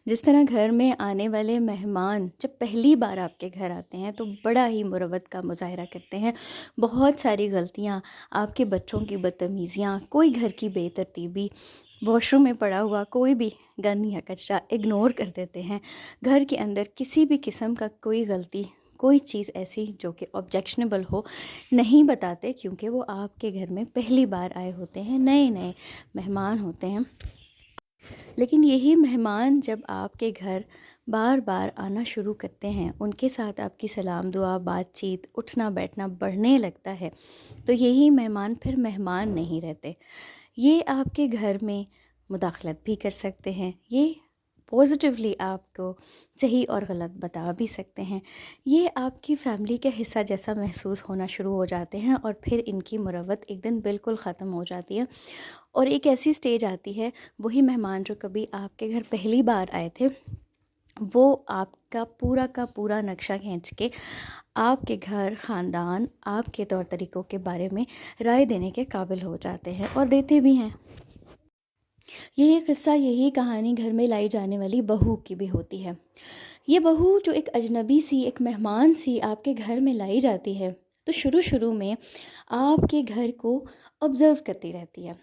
جس طرح گھر میں آنے والے مہمان جب پہلی بار آپ کے گھر آتے ہیں تو بڑا ہی مروت کا مظاہرہ کرتے ہیں. بہت ساری غلطیاں، آپ کے بچوں کی بدتمیزیاں، کوئی گھر کی بے ترتیبی، واش روم میں پڑا ہوا کوئی بھی گند یا کچرا اگنور کر دیتے ہیں. گھر کے اندر کسی بھی قسم کا کوئی غلطی، کوئی چیز ایسی جو کہ آبجیکشنیبل ہو نہیں بتاتے، کیونکہ وہ آپ کے گھر میں پہلی بار آئے ہوتے ہیں، نئے نئے مہمان ہوتے ہیں. لیکن یہی مہمان جب آپ کے گھر بار بار آنا شروع کرتے ہیں، ان کے ساتھ آپ کی سلام دعا، بات چیت، اٹھنا بیٹھنا بڑھنے لگتا ہے، تو یہی مہمان پھر مہمان نہیں رہتے. یہ آپ کے گھر میں مداخلت بھی کر سکتے ہیں، یہ پازیٹیولی آپ کو صحیح اور غلط بتا بھی سکتے ہیں. یہ آپ کی فیملی کا حصہ جیسا محسوس ہونا شروع ہو جاتے ہیں، اور پھر ان کی مروت ایک دن بالکل ختم ہو جاتی ہے. اور ایک ایسی سٹیج آتی ہے، وہی مہمان جو کبھی آپ کے گھر پہلی بار آئے تھے، وہ آپ کا پورا نقشہ کھینچ کے آپ کے گھر، خاندان، آپ کے طور طریقوں کے بارے میں رائے دینے کے قابل ہو جاتے ہیں، اور دیتے بھی ہیں. یہی قصہ، یہی کہانی گھر میں لائی جانے والی بہو کی بھی ہوتی ہے. یہ بہو جو ایک اجنبی سی، ایک مہمان سی آپ کے گھر میں لائی جاتی ہے، تو شروع میں آپ کے گھر کو آبزرو کرتی رہتی ہے،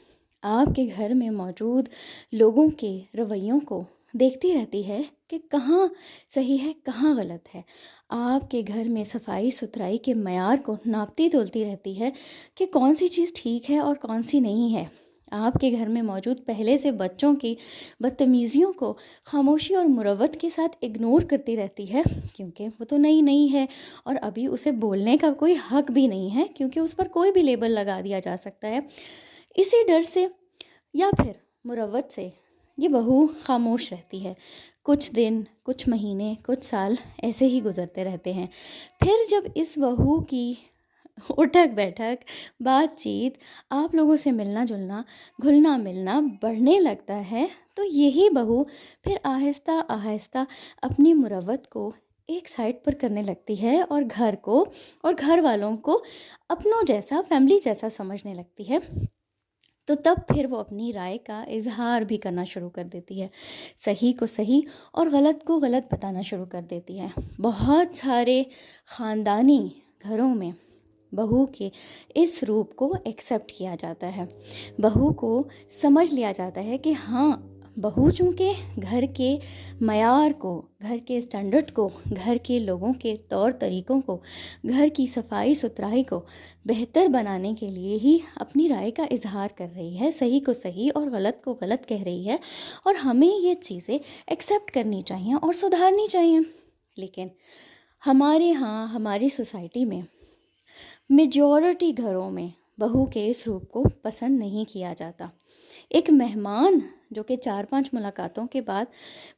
آپ کے گھر میں موجود لوگوں کے رویوں کو دیکھتی رہتی ہے کہ کہاں صحیح ہے، کہاں غلط ہے. آپ کے گھر میں صفائی ستھرائی کے معیار کو ناپتی تولتی رہتی ہے کہ کون سی چیز ٹھیک ہے اور کون سی نہیں ہے. آپ کے گھر میں موجود پہلے سے بچوں کی بدتمیزیوں کو خاموشی اور مروت کے ساتھ اگنور کرتی رہتی ہے، کیونکہ وہ تو نئی ہے اور ابھی اسے بولنے کا کوئی حق بھی نہیں ہے، کیونکہ اس پر کوئی بھی لیبل لگا دیا جا سکتا ہے. اسی ڈر سے یا پھر مروت سے یہ بہو خاموش رہتی ہے. کچھ دن، کچھ مہینے، کچھ سال ایسے ہی گزرتے رہتے ہیں. پھر جب اس بہو کی اٹھک بیٹھک، بات چیت، آپ لوگوں سے ملنا جلنا، گھلنا ملنا بڑھنے لگتا ہے، تو یہی بہو پھر آہستہ آہستہ اپنی مروت کو ایک سائڈ پر کرنے لگتی ہے، اور گھر کو اور گھر والوں کو اپنوں جیسا، فیملی جیسا سمجھنے لگتی ہے. تو تب پھر وہ اپنی رائے کا اظہار بھی کرنا شروع کر دیتی ہے، صحیح کو صحیح اور غلط کو غلط بتانا شروع کر دیتی ہے. بہت سارے خاندانی گھروں میں بہو کے اس روپ کو ایکسیپٹ کیا جاتا ہے، بہو کو سمجھ لیا جاتا ہے کہ ہاں، بہو چونکہ گھر کے معیار کو، گھر کے اسٹینڈرڈ کو، گھر کے لوگوں کے طور طریقوں کو، گھر کی صفائی ستھرائی کو بہتر بنانے کے لیے ہی اپنی رائے کا اظہار کر رہی ہے، صحیح کو صحیح اور غلط کو غلط کہہ رہی ہے، اور ہمیں یہ چیزیں ایکسیپٹ کرنی چاہیے اور سدھارنی چاہیے. لیکن ہمارے ہاں، ہماری سوسائٹی میں میجورٹی گھروں میں بہو کے اس روپ کو پسند نہیں کیا جاتا. ایک مہمان جو کہ 4-5 ملاقاتوں کے بعد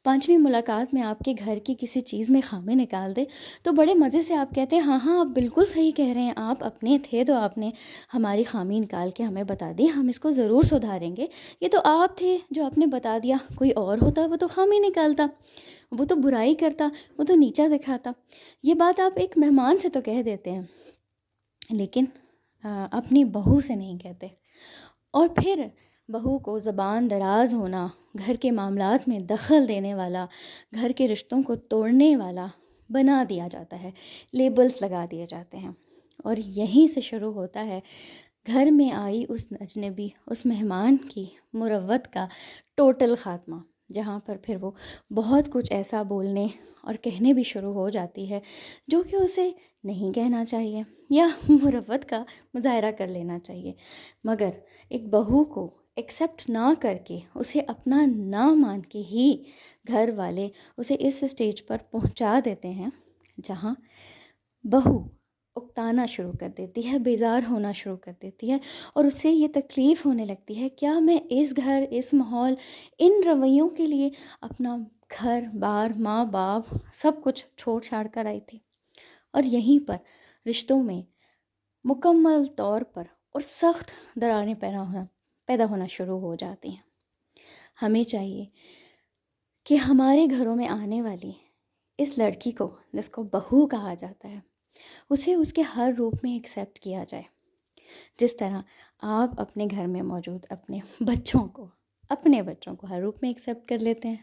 5ویں ملاقات میں آپ کے گھر کی کسی چیز میں خامی نکال دے، تو بڑے مزے سے آپ کہتے ہیں ہاں آپ بالکل صحیح کہہ رہے ہیں، آپ اپنے تھے تو آپ نے ہماری خامی نکال کے ہمیں بتا دی، ہم اس کو ضرور سدھاریں گے. یہ تو آپ تھے جو آپ نے بتا دیا، کوئی اور ہوتا وہ تو خامی نکالتا، وہ تو برائی کرتا، وہ تو نیچا دکھاتا. یہ بات آپ ایک مہمان سے تو کہہ دیتے ہیں، لیکن اپنی بہو سے نہیں کہتے. اور پھر بہو کو زبان دراز ہونا، گھر کے معاملات میں دخل دینے والا، گھر کے رشتوں کو توڑنے والا بنا دیا جاتا ہے، لیبلز لگا دیے جاتے ہیں. اور یہیں سے شروع ہوتا ہے گھر میں آئی اس اجنبی، اس مہمان کی مروت کا ٹوٹل خاتمہ، جہاں پر پھر وہ بہت کچھ ایسا بولنے اور کہنے بھی شروع ہو جاتی ہے جو کہ اسے نہیں کہنا چاہیے، یا مروت کا مظاہرہ کر لینا چاہیے. مگر ایک بہو کو ایکسیپٹ نہ کر کے، اسے اپنا نہ مان کے ہی گھر والے اسے اس سٹیج پر پہنچا دیتے ہیں جہاں بہو اکتانا شروع کر دیتی ہے، بیزار ہونا شروع کر دیتی ہے، اور اسے یہ تکلیف ہونے لگتی ہے، کیا میں اس گھر، اس ماحول، ان رویوں کے لیے اپنا گھر بار، ماں باپ سب کچھ چھوڑ چھاڑ کر آئی تھی. اور یہیں پر رشتوں میں مکمل طور پر اور سخت دراڑیں پیدا ہونا شروع ہو جاتی ہیں. ہمیں چاہیے کہ ہمارے گھروں میں آنے والی اس لڑکی کو، جس کو بہو کہا جاتا ہے، اسے اس کے ہر روپ میں ایکسیپٹ کیا جائے، جس طرح آپ اپنے گھر میں موجود اپنے بچوں کو ہر روپ میں ایکسیپٹ کر لیتے ہیں.